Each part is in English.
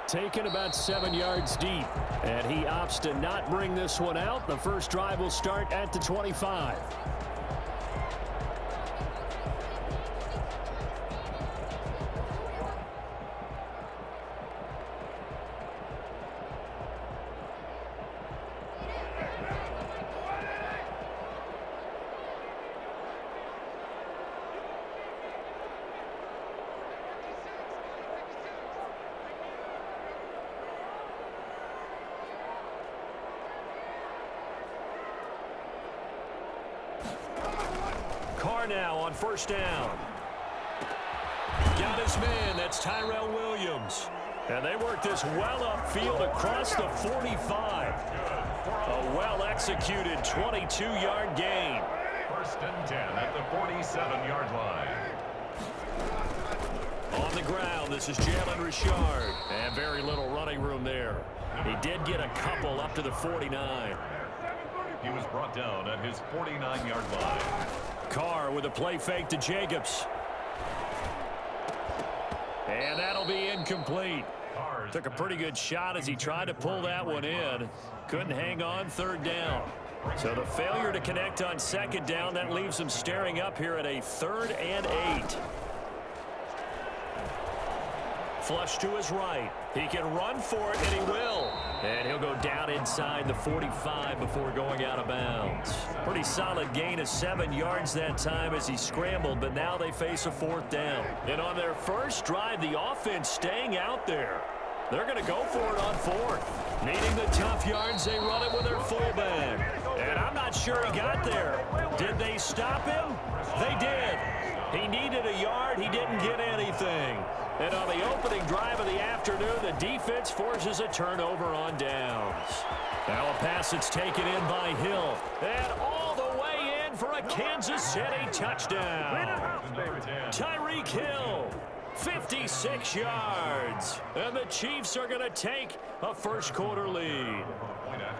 taken about 7 yards deep. And he opts to not bring this one out. The first drive will start at the 25. Now on first down. Got his man. That's Tyrell Williams. And they work this well upfield across the 45. A well-executed 22-yard gain. First and 10 at the 47-yard line. On the ground, this is Jalen Richard. And very little running room there. He did get a couple up to the 49. He was brought down at his 49-yard line. Carr with a play fake to Jacobs. And that'll be incomplete. Took a pretty good shot as he tried to pull that one in. Couldn't hang on third down. So the failure to connect on second down, that leaves him staring up here at a 3rd and 8. Flush to his right. He can run for it, and he will. And he'll go down inside the 45 before going out of bounds. Pretty solid gain of 7 yards that time as he scrambled, but now they face a 4th down. And on their first drive, the offense staying out there. They're going to go for it on 4th. Needing the tough yards, they run it with their fullback. And I'm not sure he got there. Did they stop him? They did. He needed a yard. He didn't get anything. And on the opening drive of the afternoon, the defense forces a turnover on downs. Now a pass that's taken in by Hill. And all the way in for a Kansas City touchdown. Tyreek Hill, 56 yards. And the Chiefs are going to take a first-quarter lead.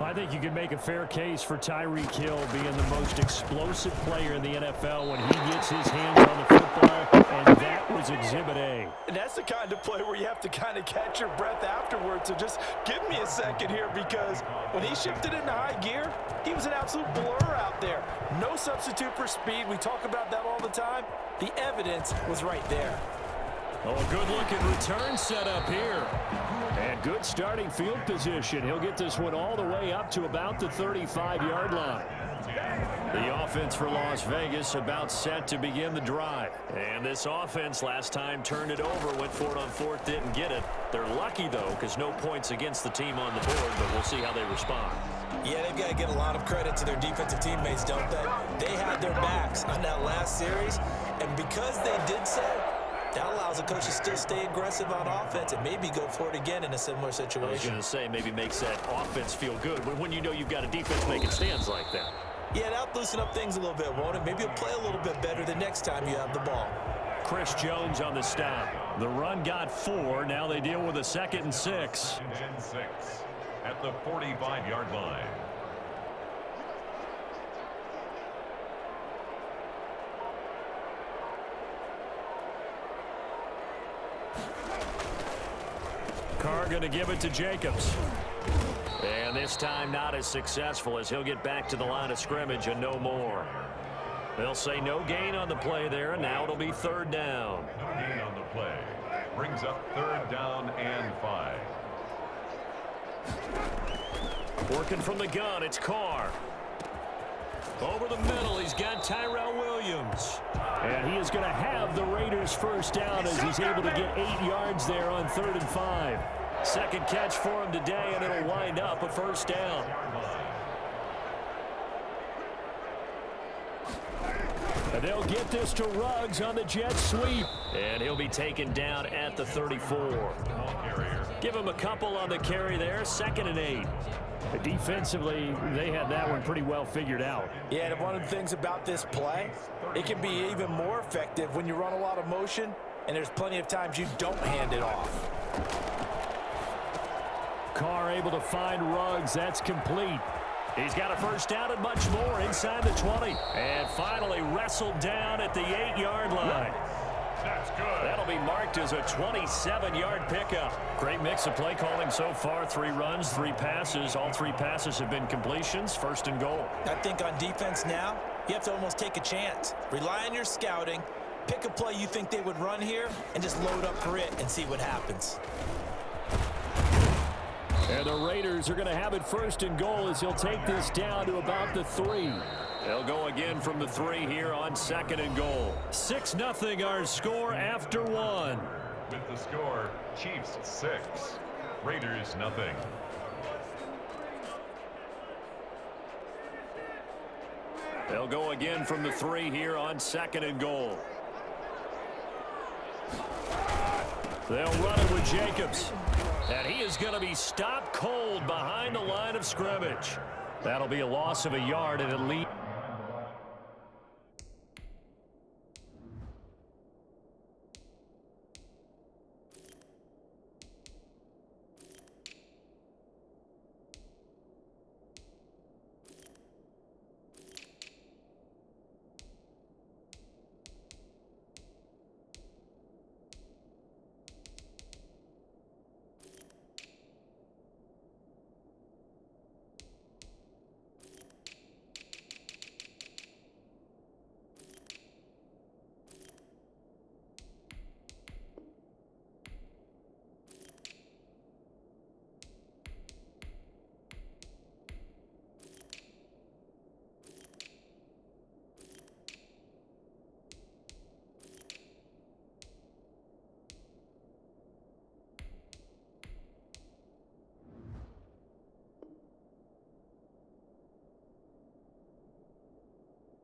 I think you can make a fair case for Tyreek Hill being the most explosive player in the NFL when he gets his hands on the football, and that was Exhibit A. And that's the kind of play where you have to kind of catch your breath afterwards. So just give me a second here, because when he shifted into high gear, he was an absolute blur out there. No substitute for speed. We talk about that all the time. The evidence was right there. Oh, a good-looking return set up here. And good starting field position. He'll get this one all the way up to about the 35-yard line. The offense for Las Vegas about set to begin the drive. And this offense last time turned it over, went for it on 4th, didn't get it. They're lucky, though, because no points against the team on the board, but we'll see how they respond. Yeah, they've got to give a lot of credit to their defensive teammates, don't they? They had their backs on that last series, and because they did so, that allows the coach to still stay aggressive on offense and maybe go for it again in a similar situation. I was going to say, maybe makes that offense feel good when you know you've got a defense making stands like that. Yeah, that'll loosen up things a little bit, won't it? Maybe you'll play a little bit better the next time you have the ball. Chris Jones on the stop. The run got 4. Now they deal with a 2nd and 6. And 6 at the 45-yard line. Carr going to give it to Jacobs. And this time not as successful, as he'll get back to the line of scrimmage and no more. They'll say no gain on the play there, and now it'll be 3rd down. No gain on the play. Brings up 3rd down and 5. Working from the gun, it's Carr. Over the middle, he's got Tyrell Williams. And he is going to have the Raiders first down as he's able to get 8 yards there on 3rd and 5. Second catch for him today, and it'll wind up a first down. And they'll get this to Ruggs on the jet sweep. And he'll be taken down at the 34. Give him a couple on the carry there, 2nd and 8. Defensively, they had that one pretty well figured out. Yeah, and one of the things about this play, it can be even more effective when you run a lot of motion, and there's plenty of times you don't hand it off. Carr able to find Ruggs. That's complete. He's got a first down and much more inside the 20. And finally wrestled down at the 8-yard line. That's good. That'll be marked as a 27-yard pickup. Great mix of play calling so far. 3 runs, 3 passes. All 3 passes have been completions. 1st and goal. I think on defense now, you have to almost take a chance. Rely on your scouting. Pick a play you think they would run here and just load up for it and see what happens. And the Raiders are going to have it 1st and goal as he'll take this down to about the 3. They'll go again from the 3 here on 2nd and goal. 6-0 our score after 1. With the score, Chiefs 6, Raiders nothing. They'll go again from the 3 here on 2nd and goal. They'll run it with Jacobs. And he is going to be stopped cold behind the line of scrimmage. That'll be a loss of a yard and a lead.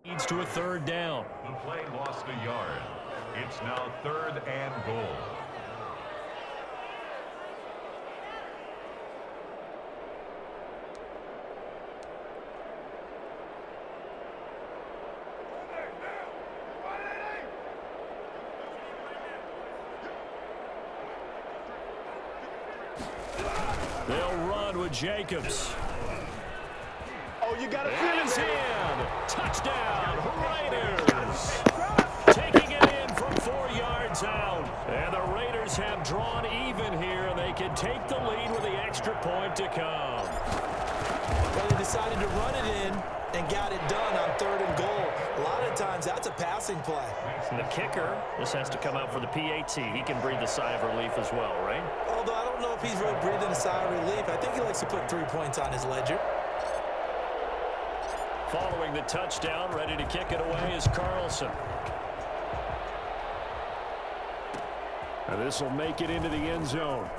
Leads to a 3rd down. The play lost a yard. It's now 3rd and goal. They'll run with Jacobs. Oh, you got to feel And his in. hand. Touchdown, Raiders. Taking it in from 4 yards out. And the Raiders have drawn even here, and they can take the lead with the extra point to come. Well, they decided to run it in and got it done on 3rd and goal. A lot of times, that's a passing play. And the kicker, this has to come out for the PAT. He can breathe a sigh of relief as well, right? Although I don't know if he's really breathing a sigh of relief. I think he likes to put 3 points on his ledger. Following the touchdown, ready to kick it away is Carlson. And this will make it into the end zone.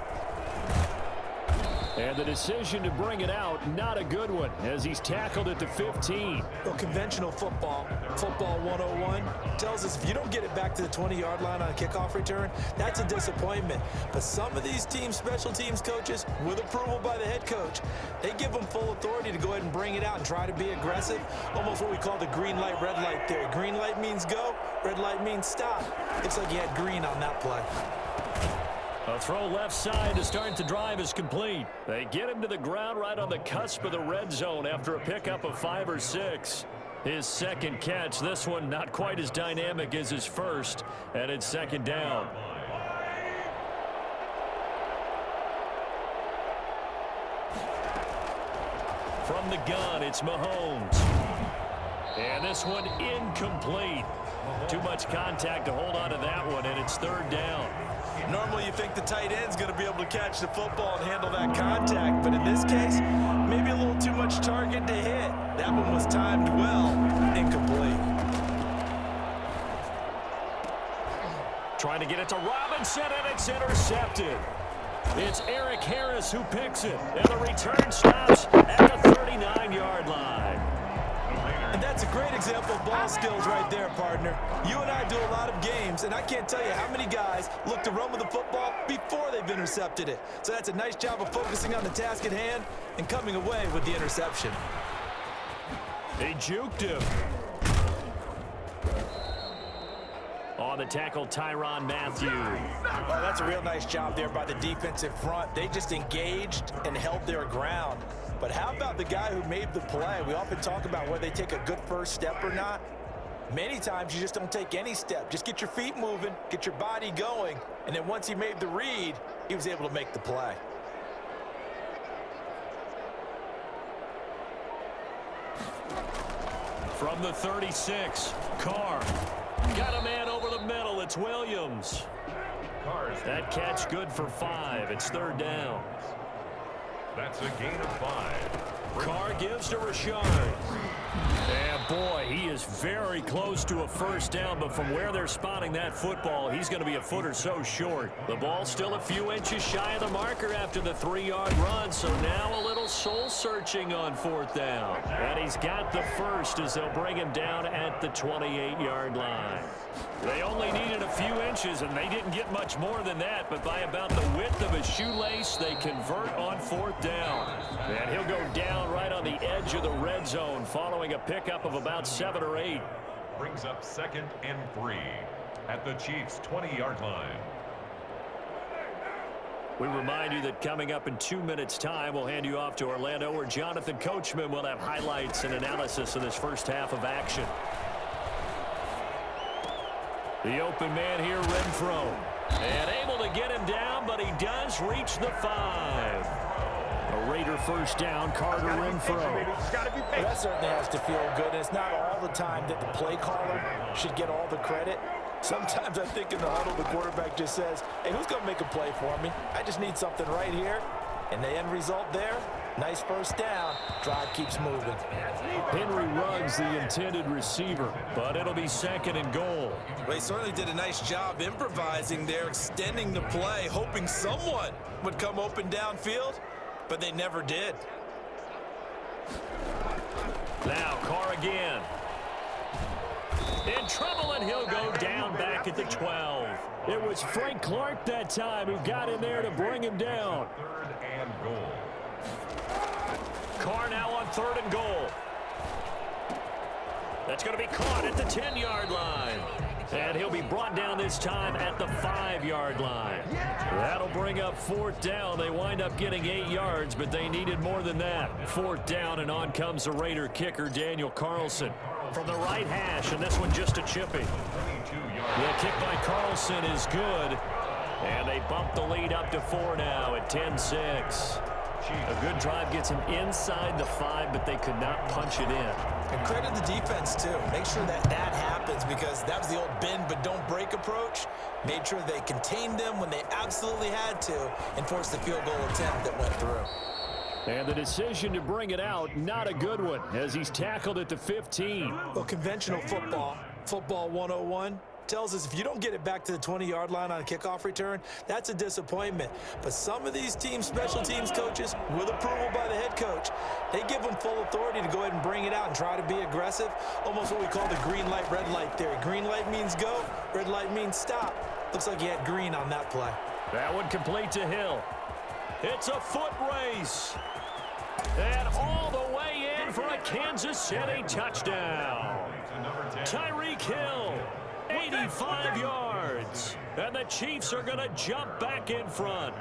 And the decision to bring it out, not a good one, as he's tackled at the 15. Well, conventional football 101, tells us if you don't get it back to the 20-yard line on a kickoff return, that's a disappointment. But some of these special teams coaches, with approval by the head coach, they give them full authority to go ahead and bring it out and try to be aggressive, almost what we call the green light, red light theory. Green light means go, red light means stop. Looks like he had green on that play. A throw left side to start the drive is complete. They get him to the ground right on the cusp of the red zone after a pickup of 5 or 6. His 2nd catch, this one not quite as dynamic as his first, and it's 2nd down. From the gun, it's Mahomes. And this one incomplete. Too much contact to hold on to that one, and it's 3rd down. Normally you think the tight end's going to be able to catch the football and handle that contact, but in this case, maybe a little too much target to hit. That one was timed well, incomplete. Trying to get it to Robinson, and it's intercepted. It's Eric Harris who picks it, and the return stops at the 39-yard line. And that's a great example of ball skills right there, partner. You and I do a lot of games, and I can't tell you how many guys look to run with the football before they've intercepted it. So that's a nice job of focusing on the task at hand and coming away with the interception. He juked him. On the tackle, Tyrann Mathieu. Oh, that's a real nice job there by the defensive front. They just engaged and held their ground. But how about the guy who made the play? We often talk about whether they take a good first step or not. Many times you just don't take any step. Just get your feet moving, get your body going, and then once he made the read, he was able to make the play. From the 36, Carr. Got a man over the middle. It's Williams. That catch good for 5. It's 3rd down. That's a gain of 5. Carr gives to Rashard. And boy, he is very close to a first down, but from where they're spotting that football, he's going to be a foot or so short. The ball's still a few inches shy of the marker after the 3-yard run, so now a little soul-searching on 4th down. And he's got the first as they'll bring him down at the 28-yard line. They only needed a few inches, and they didn't get much more than that, but by about the width of a shoelace, they convert on 4th down. And he'll go down right on the edge of the red zone following a pickup of about 7 or 8. Brings up 2nd and 3 at the Chiefs' 20-yard line. We remind you that coming up in 2 minutes' time, we'll hand you off to Orlando, where Jonathan Coachman will have highlights and analysis of this first half of action. The open man here, Renfro. And able to get him down, but he does reach the 5. A Raider first down, Carter Renfro. Well, that certainly has to feel good. And it's not all the time that the play caller should get all the credit. Sometimes I think in the huddle, the quarterback just says, hey, who's going to make a play for me? I just need something right here. And the end result there, nice first down. Drive keeps moving. Henry Ruggs, the intended receiver, but it'll be 2nd and goal. Well, he certainly did a nice job improvising there, extending the play, hoping someone would come open downfield, but they never did. Now Carr again. In trouble, and he'll go down back at the 12. It was Frank Clark that time who got in there to bring him down. 3rd and goal. Carr now on 3rd and goal. That's going to be caught at the 10-yard line. And he'll be brought down this time at the 5-yard line. That'll bring up 4th down. They wind up getting 8 yards, but they needed more than that. 4th down, and on comes the Raider kicker, Daniel Carlson. From the right hash, and this one just a chippy. The kick by Carlson is good. And they bump the lead up to 4 now at 10-6. A good drive gets him inside the 5, but they could not punch it in. And credit the defense, too. Make sure that happens, because that was the old bend but don't break approach. Made sure they contained them when they absolutely had to and forced the field goal attempt that went through. And the decision to bring it out, not a good one, as he's tackled at the 15. Well, conventional football 101, tells us if you don't get it back to the 20-yard line on a kickoff return, that's a disappointment. But some of these special teams coaches, with approval by the head coach, they give them full authority to go ahead and bring it out and try to be aggressive, almost what we call the green light, red light theory. Green light means go, red light means stop. Looks like he had green on that play. That one complete to Hill. It's a foot race. And all the way in for a Kansas City touchdown. Tyreek Hill. 85 yards, and the Chiefs are going to jump back in front.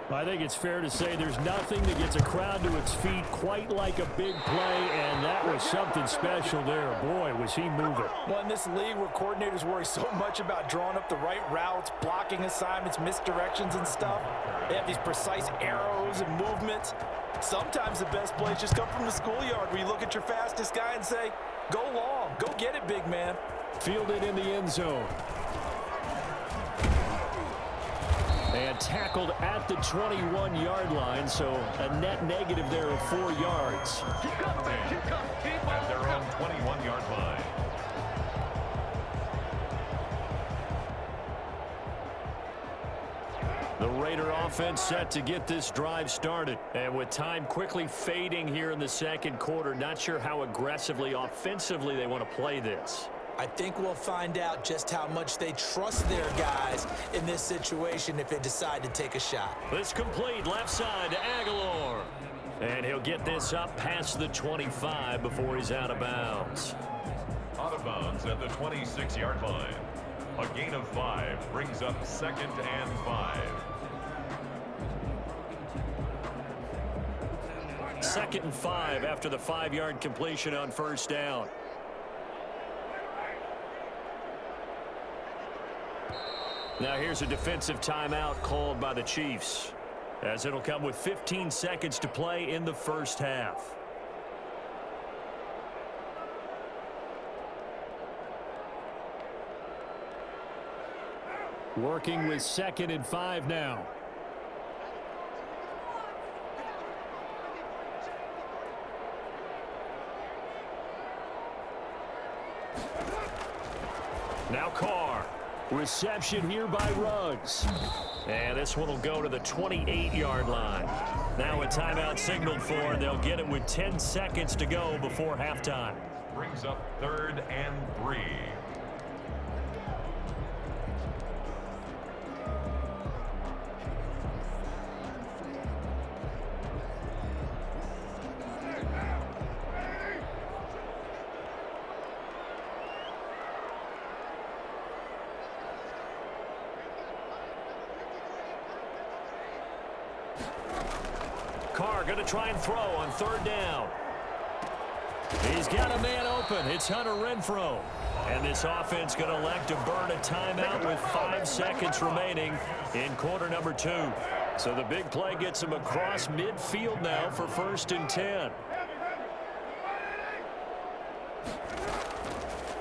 I think it's fair to say there's nothing that gets a crowd to its feet quite like a big play, and that was something special there. Boy, was he moving. Well, in this league where coordinators worry so much about drawing up the right routes, blocking assignments, misdirections and stuff, they have these precise arrows and movements. Sometimes the best plays just come from the schoolyard where you look at your fastest guy and say, go long, go get it, big man. Fielded in the end zone. And tackled at the 21-yard line, so a net negative there of 4 yards. At their own 21-yard line. The Raider offense set to get this drive started. And with time quickly fading here in the second quarter, not sure how aggressively, offensively they want to play this. I think we'll find out just how much they trust their guys in this situation if they decide to take a shot. This complete left side to Aguilar. And he'll get this up past the 25 before he's out of bounds. Out of bounds at the 26-yard line. A gain of 5 brings up 2nd and 5. 2nd and 5 after the 5-yard completion on first down. Now here's a defensive timeout called by the Chiefs, as it'll come with 15 seconds to play in the first half. Working with 2nd and 5 now. Now Carr. Reception here by Ruggs. And this one will go to the 28-yard line. Now a timeout signaled for, and they'll get it with 10 seconds to go before halftime. Brings up 3rd and 3. Carr going to try and throw on 3rd down. He's got a man open. It's Hunter Renfrow. And this offense going to elect to burn a timeout with 5 seconds remaining in quarter number 2. So the big play gets him across midfield now for 1st and 10.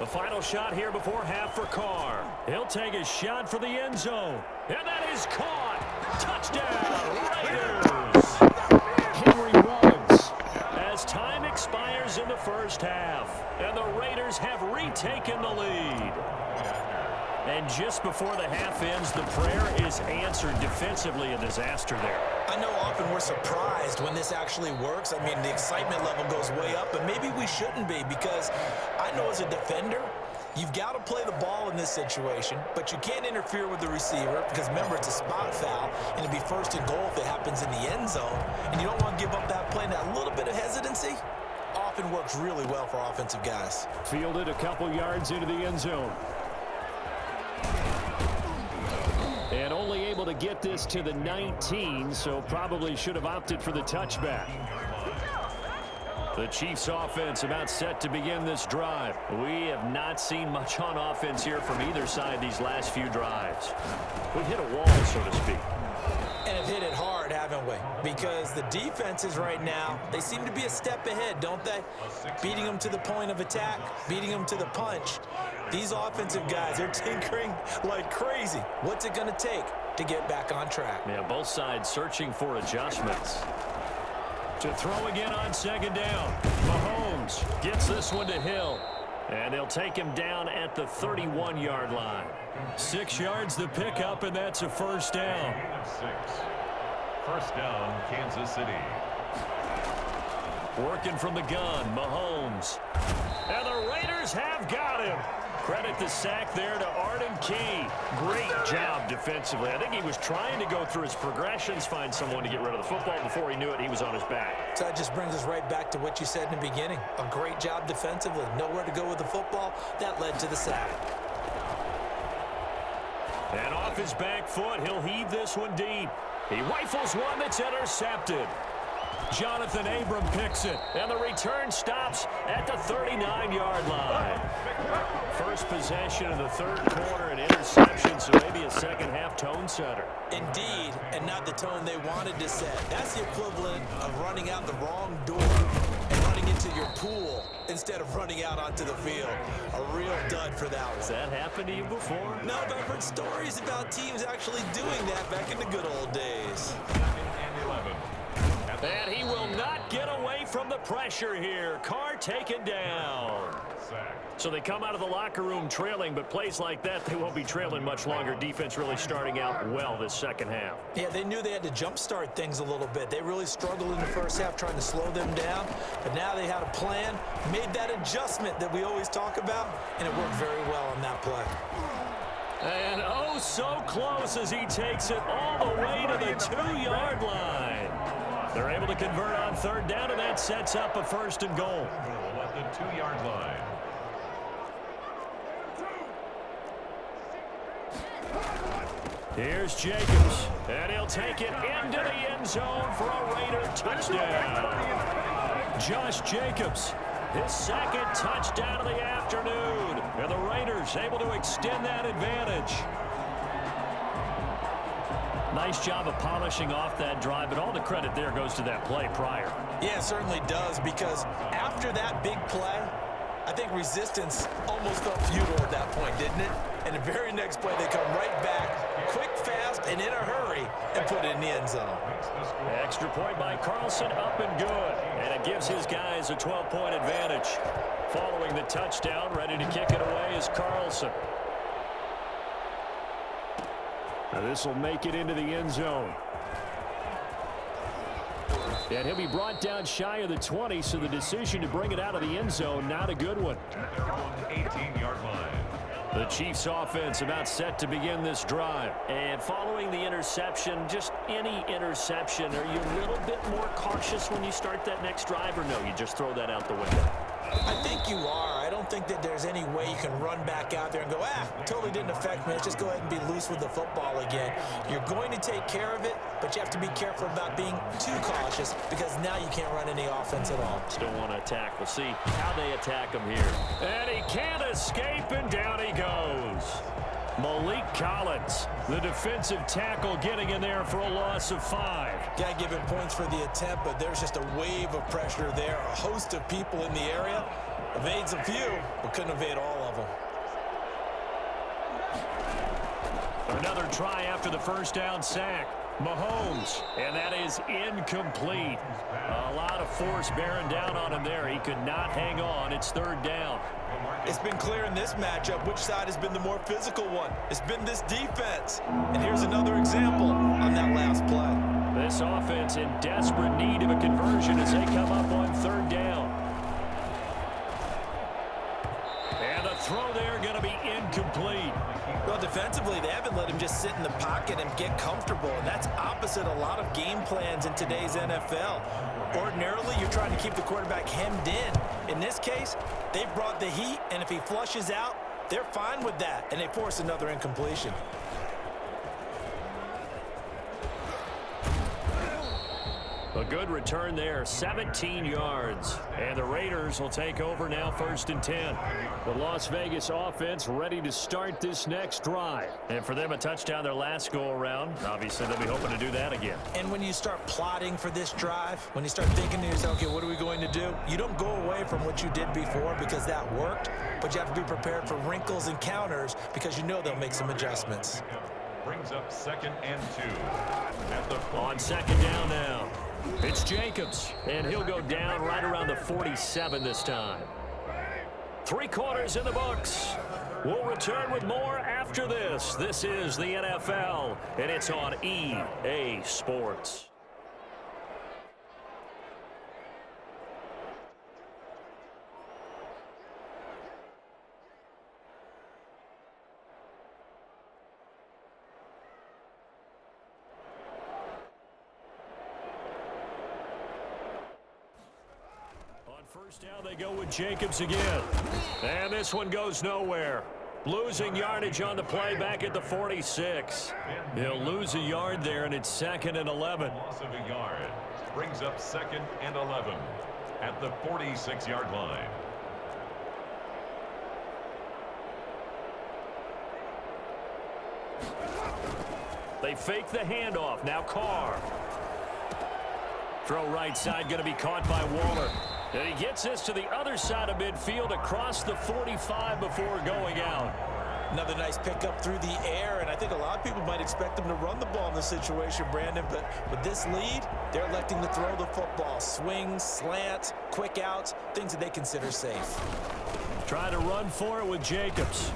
The final shot here before half for Carr. He'll take a shot for the end zone. And that is caught. Touchdown, Raiders. Henry Ruggs, as time expires in the first half, and the Raiders have retaken the lead. And just before the half ends, the prayer is answered defensively. A disaster there. I know often we're surprised when this actually works. I mean, the excitement level goes way up, but maybe we shouldn't be, because I know as a defender, you've got to play the ball in this situation, but you can't interfere with the receiver because, remember, it's a spot foul, and it'd be 1st and goal if it happens in the end zone, and you don't want to give up that play. And that little bit of hesitancy often works really well for offensive guys. Fielded a couple yards into the end zone. And only able to get this to the 19, so probably should have opted for the touchback. The Chiefs offense about set to begin this drive. We have not seen much on offense here from either side these last few drives. We've hit a wall, so to speak. And have hit it hard, haven't we? Because the defenses right now, they seem to be a step ahead, don't they? Beating them to the point of attack, beating them to the punch. These offensive guys, they're tinkering like crazy. What's it going to take to get back on track? Yeah, both sides searching for adjustments. To throw again on 2nd down. Mahomes gets this one to Hill. And they'll take him down at the 31-yard line. 6 yards the pickup, and that's a 1st down. 6. 1st down, Kansas City. Working from the gun, Mahomes. And the Raiders have got him. Credit the sack there to Arden Key. Great job defensively. I think he was trying to go through his progressions, find someone to get rid of the football. Before he knew it, he was on his back. So that just brings us right back to what you said in the beginning. A great job defensively. Nowhere to go with the football. That led to the sack. And off his back foot, he'll heave this one deep. He rifles one that's intercepted. Jonathan Abram picks it, and the return stops at the 39-yard line. First possession of the 3rd quarter, an interception, so maybe a second-half tone setter. Indeed, and not the tone they wanted to set. That's the equivalent of running out the wrong door and running into your pool instead of running out onto the field. A real dud for that one. Has that happened to you before? No, but I've heard stories about teams actually doing that back in the good old days. 2nd and 11. And he will not get away from the pressure here. Carr taken down. So they come out of the locker room trailing, but plays like that, they won't be trailing much longer. Defense really starting out well this second half. Yeah, they knew they had to jumpstart things a little bit. They really struggled in the first half trying to slow them down, but now they had a plan, made that adjustment that we always talk about, and it worked very well on that play. And oh, so close as he takes it all the way to the 2-yard line. They're able to convert on 3rd down, and that sets up a 1st and goal. At the 2-yard line. Here's Jacobs, and he'll take it into the end zone for a Raider touchdown. Josh Jacobs, his 2nd touchdown of the afternoon, and the Raiders able to extend that advantage. Nice job of polishing off that drive, but all the credit there goes to that play prior. Yeah, it certainly does, because after that big play, I think resistance almost felt futile at that point, didn't it? And the very next play, they come right back, quick, fast, and in a hurry, and put it in the end zone. Extra point by Carlson, up and good. And it gives his guys a 12-point advantage. Following the touchdown, ready to kick it away is Carlson. Now this will make it into the end zone. And he'll be brought down shy of the 20, so the decision to bring it out of the end zone, not a good one. At their own 18-yard line. The Chiefs offense about set to begin this drive. And following the interception, just any interception, are you a little bit more cautious when you start that next drive, or no, you just throw that out the window? I think you are. I don't think that there's any way you can run back out there and go, totally didn't affect me. Let's just go ahead and be loose with the football again. You're going to take care of it, but you have to be careful about being too cautious, because now you can't run any offense at all. Still want to attack. We'll see how they attack him here. And he can't escape, and down he goes. Malik Collins, the defensive tackle, getting in there for a loss of 5. Got to give him points for the attempt, but there's just a wave of pressure there. A host of people in the area. Evades a few, but couldn't evade all of them. Another try after the first down sack. Mahomes, and that is incomplete. A lot of force bearing down on him there. He could not hang on. It's third down. It's been clear in this matchup which side has been the more physical one. It's been this defense. And here's another example on that last play. This offense in desperate need of a conversion as they come up on third down. And the throw there going to be incomplete. Well, defensively, they haven't let him just sit in the pocket and get comfortable, and that's opposite a lot of game plans in today's NFL. Ordinarily, you're trying to keep the quarterback hemmed in. In this case, they brought the heat, and if he flushes out, they're fine with that, and they force another incompletion. A good return there, 17 yards. And the Raiders will take over now, 1st and 10. The Las Vegas offense ready to start this next drive. And for them, a touchdown their last go-around. Obviously, they'll be hoping to do that again. And when you start plotting for this drive, when you start thinking to yourself, okay, what are we going to do? You don't go away from what you did before because that worked, but you have to be prepared for wrinkles and counters because you know they'll make some adjustments. Brings up 2nd and 2. At the On second down now. It's Jacobs, and he'll go down right around the 47 this time. 3 quarters in the books. We'll return with more after this. This is the NFL, and it's on EA Sports. First down, they go with Jacobs again. And this one goes nowhere. Losing yardage on the play back at the 46. He'll lose a yard there, and it's 2nd and 11. Loss of a yard. Brings up 2nd and 11 at the 46-yard line. They fake the handoff. Now Carr. Throw right side, going to be caught by Waller. And he gets this to the other side of midfield across the 45 before going out. Another nice pickup through the air, and I think a lot of people might expect them to run the ball in this situation, Brandon, but with this lead, they're electing to throw the football. Swings, slants, quick outs, things that they consider safe. Trying to run for it with Jacobs.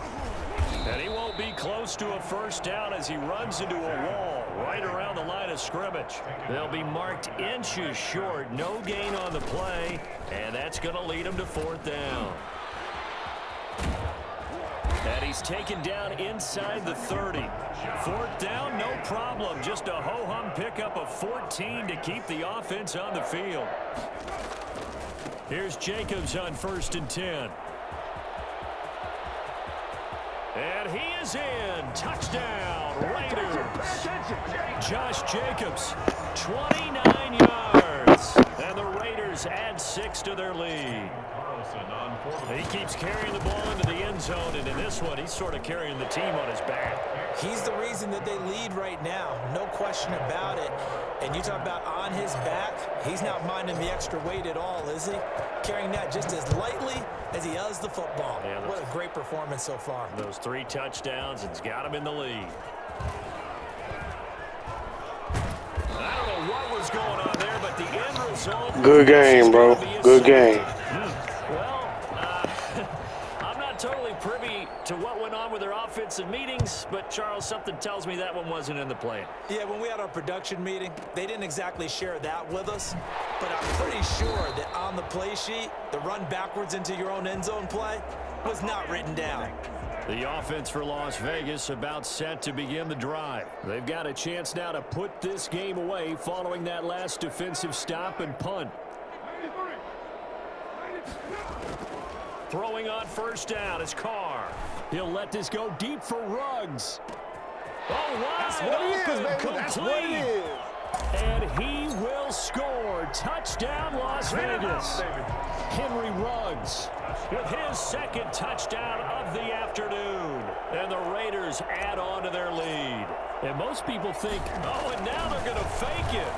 And he won't be close to a first down as he runs into a wall right around the line of scrimmage. They'll be marked inches short. No gain on the play, and that's going to lead him to 4th down. And he's taken down inside the 30. 4th down, no problem. Just a ho-hum pickup of 14 to keep the offense on the field. Here's Jacobs on 1st and 10. And he is in. Touchdown, Raiders. Josh Jacobs, 29 yards. And the Raiders Raiders add 6 to their lead. He keeps carrying the ball into the end zone, and in this one, he's sort of carrying the team on his back. He's the reason that they lead right now, no question about it. And you talk about on his back, he's not minding the extra weight at all, is he? Carrying that just as lightly as he does the football. Yeah, what a great performance so far. Those 3 touchdowns, it's got him in the lead. I don't know what was going on there, but the end result... Good game, bro. Good game. Well, I'm not totally privy to what went on with their offense and meetings, but, Charles, something tells me that one wasn't in the plan. Yeah, when we had our production meeting, they didn't exactly share that with us, but I'm pretty sure that on the play sheet, the run backwards into your own end zone play was not written down. The offense for Las Vegas about set to begin the drive. They've got a chance now to put this game away following that last defensive stop and punt. Throwing on first down is Carr. He'll let this go deep for Ruggs. Oh, wide open, complete. And he will score. Touchdown, Las Vegas. Henry Ruggs with his second touchdown of the afternoon. And the Raiders add on to their lead. And most people think, oh, and now they're going to fake it.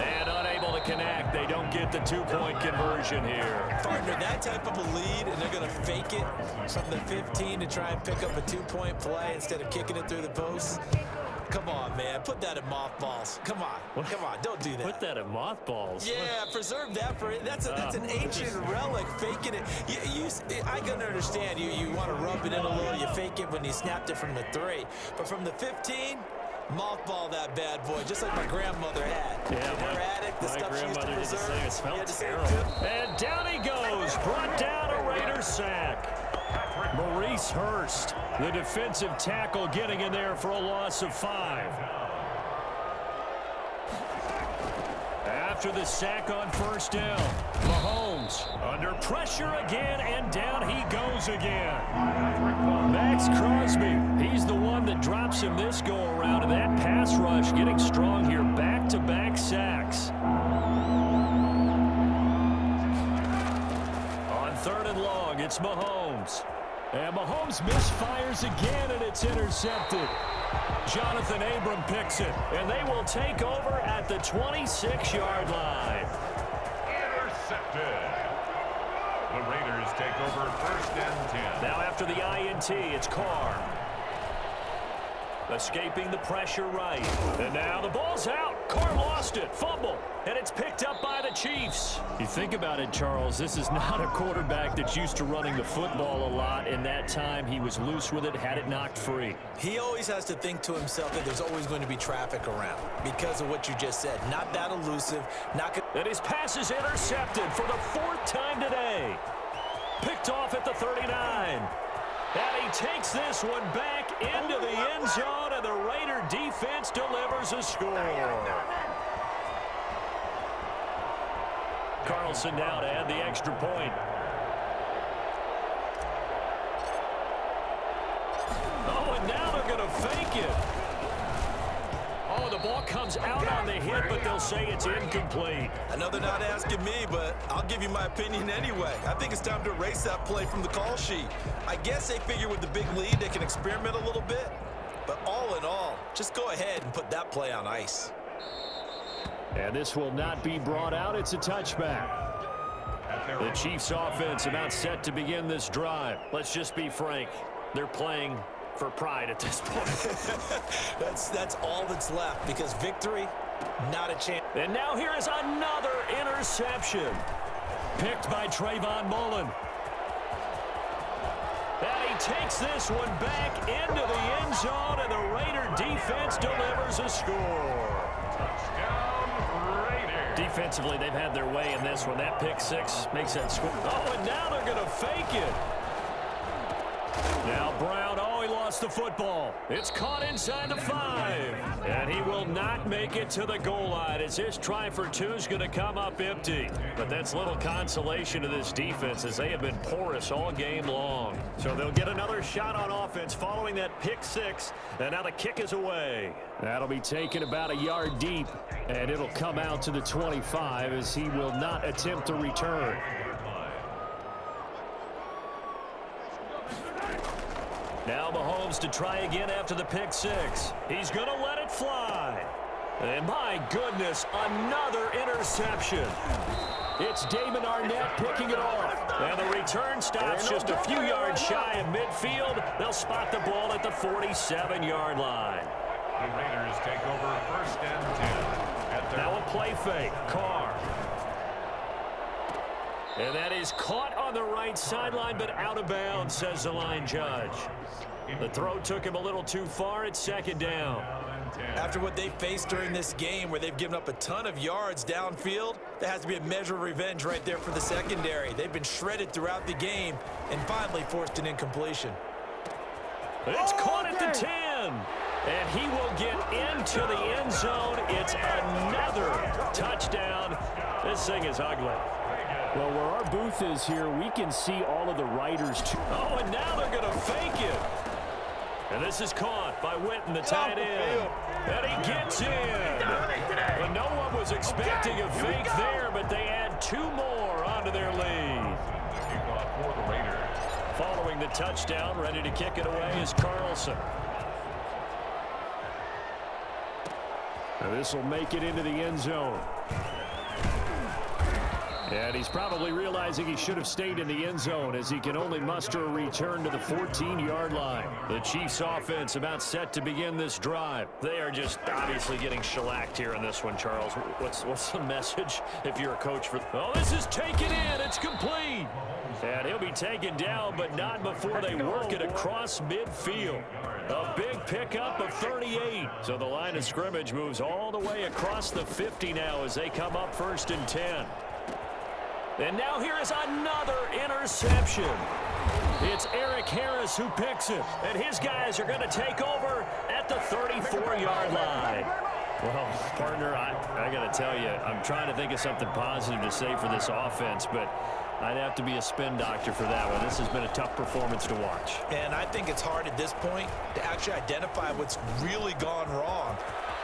And unable to connect. They don't get the 2-point conversion here. Partner, that type of a lead, and they're going to fake it from the 15 to try and pick up a 2-point play instead of kicking it through the post. Come on, man. Put that in mothballs. Come on. Come on. Don't do that. Put that in mothballs? Yeah, preserve that for it. That's an ancient relic. Faking it. I can understand. You want to rub it in a little. You fake it when you snapped it from the 3. But from the 15, mothball that bad boy, just like my grandmother had. Yeah, her attic, the stuff she used to preserve. It smelled terrible. And down he goes. Brought down a Raider sack. Maurice Hurst, the defensive tackle, getting in there for a loss of 5. After the sack on first down, Mahomes under pressure again, and down he goes again. Max Crosby, he's the one that drops him this go-around, and that pass rush getting strong here. Back-to-back sacks. On 3rd and long, it's Mahomes. And Mahomes misfires again, and it's intercepted. Jonathan Abram picks it, and they will take over at the 26-yard line. Intercepted. The Raiders take over 1st and 10. Now after the INT, it's Carr. Escaping the pressure right. And now the ball's out. Carr lost it. Fumble. And it's picked up by the Chiefs. You think about it, Charles, this is not a quarterback that's used to running the football a lot. In that time, he was loose with it, had it knocked free. He always has to think to himself that there's always going to be traffic around because of what you just said. Not that elusive. And his pass is intercepted for the 4th time today. Picked off at the 39. And he takes this one back into the end zone, and the Raider defense delivers a score. Carlson now to add the extra point. Oh, and now they're going to fake it. Oh, the ball comes out on the hit, but they'll say it's incomplete. I know they're not asking me, but I'll give you my opinion anyway. I think it's time to erase that play from the call sheet. I guess they figure with the big lead they can experiment a little bit. But all in all, just go ahead and put that play on ice. And this will not be brought out. It's a touchback. The Chiefs offense about set to begin this drive. Let's just be frank. They're playing for pride at this point. That's all that's left, because victory, not a chance. And now here is another interception. Picked by Trayvon Mullen. And he takes this one back into the end zone, and the Raider defense delivers a score. Touchdown, Raiders. Defensively, they've had their way in this one. That pick 6 makes that score. Oh, and now they're going to fake it. Now Brown all he lost the football. It's caught inside the 5. And he will not make it to the goal line as his try for 2 is going to come up empty. But that's little consolation to this defense as they have been porous all game long. So they'll get another shot on offense following that pick 6. And now the kick is away. That'll be taken about a yard deep. And it'll come out to the 25 as he will not attempt to return. Now Mahomes to try again after the pick 6. He's going to let it fly. And my goodness, another interception. It's Damon Arnett picking it off. And the return stops just a few yards shy of midfield. They'll spot the ball at the 47-yard line. The Raiders take over 1st and 10. Now a play fake. Carr. And that is caught on the right sideline, but out of bounds, says the line judge. The throw took him a little too far. It's 2nd down. After what they faced during this game where they've given up a ton of yards downfield, there has to be a measure of revenge right there for the secondary. They've been shredded throughout the game and finally forced an incompletion. It's caught at the 10. And he will get into the end zone. It's another touchdown. This thing is ugly. Well, where our booth is here, we can see all of the riders. Oh, and now they're going to fake it. And this is caught by Witten, the tight end. And he gets in. But no one was expecting a fake there, but they add 2 more onto their lead. For the Raiders. Following the touchdown, ready to kick it away is Carlson. Now this will make it into the end zone. And he's probably realizing he should have stayed in the end zone as he can only muster a return to the 14-yard line. The Chiefs offense about set to begin this drive. They are just obviously getting shellacked here in this one, Charles. What's the message if you're a coach for... Oh, this is taken in. It's complete. And he'll be taken down, but not before they work it across midfield. A big pickup of 38. So the line of scrimmage moves all the way across the 50 now as they come up 1st and 10. And now here is another interception. It's Eric Harris who picks it. And his guys are going to take over at the 34-yard line. Well, partner, I got to tell you, I'm trying to think of something positive to say for this offense, but I'd have to be a spin doctor for that one. This has been a tough performance to watch. And I think it's hard at this point to actually identify what's really gone wrong.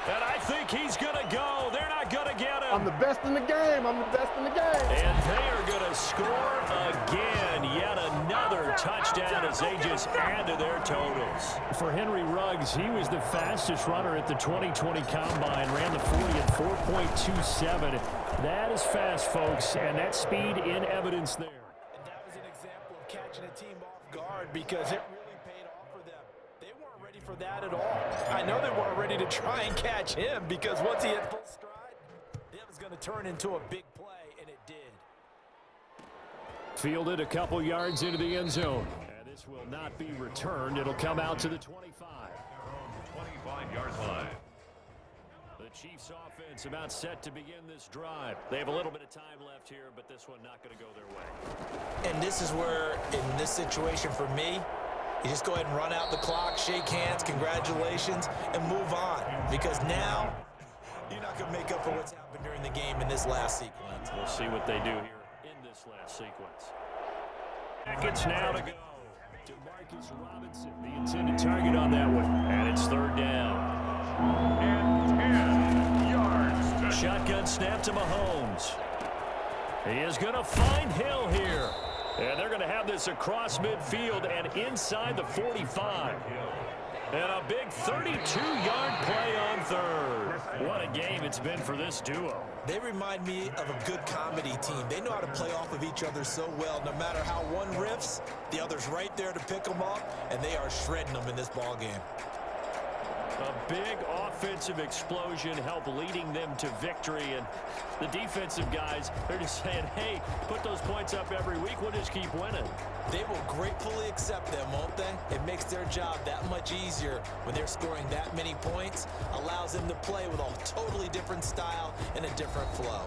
And I think he's going to go. They're not going to get him. I'm the best in the game. I'm the best in the game. And they are going to score again. Yet another touchdown as they just add to their totals. For Henry Ruggs, he was the fastest runner at the 2020 Combine. Ran the 40 at 4.27. That is fast, folks, and that speed in evidence there. And that was an example of catching a team off guard because it really paid off for them. They weren't ready for that at all. I know they weren't ready to try and catch him because once he hit full stride, that was going to turn into a big play, and it did. Fielded a couple yards into the end zone. And this will not be returned. It'll come out to the 25. 25-yard line. The Chiefs offense about set to begin this drive. They have a little bit of time left here, but this one not going to go their way. And this is where, in this situation for me, you just go ahead and run out the clock, shake hands, congratulations, and move on. Because now, you're not going to make up for what's happened during the game in this last sequence. We'll see what they do here in this last sequence. Seconds now to go. DeMarcus Robinson, the intended target on that one. And it's 3rd down. And 10 yards. Shotgun snap to Mahomes. He is going to find Hill here. And they're going to have this across midfield and inside the 45. And a big 32-yard play on 3rd. What a game it's been for this duo. They remind me of a good comedy team. They know how to play off of each other so well. No matter how one riffs, the other's right there to pick them up, and they are shredding them in this ball game. A big offensive explosion helped leading them to victory. And the defensive guys, they're just saying, hey, put those points up every week. We'll just keep winning. They will gratefully accept them, won't they? It makes their job that much easier when they're scoring that many points. Allows them to play with a totally different style and a different flow.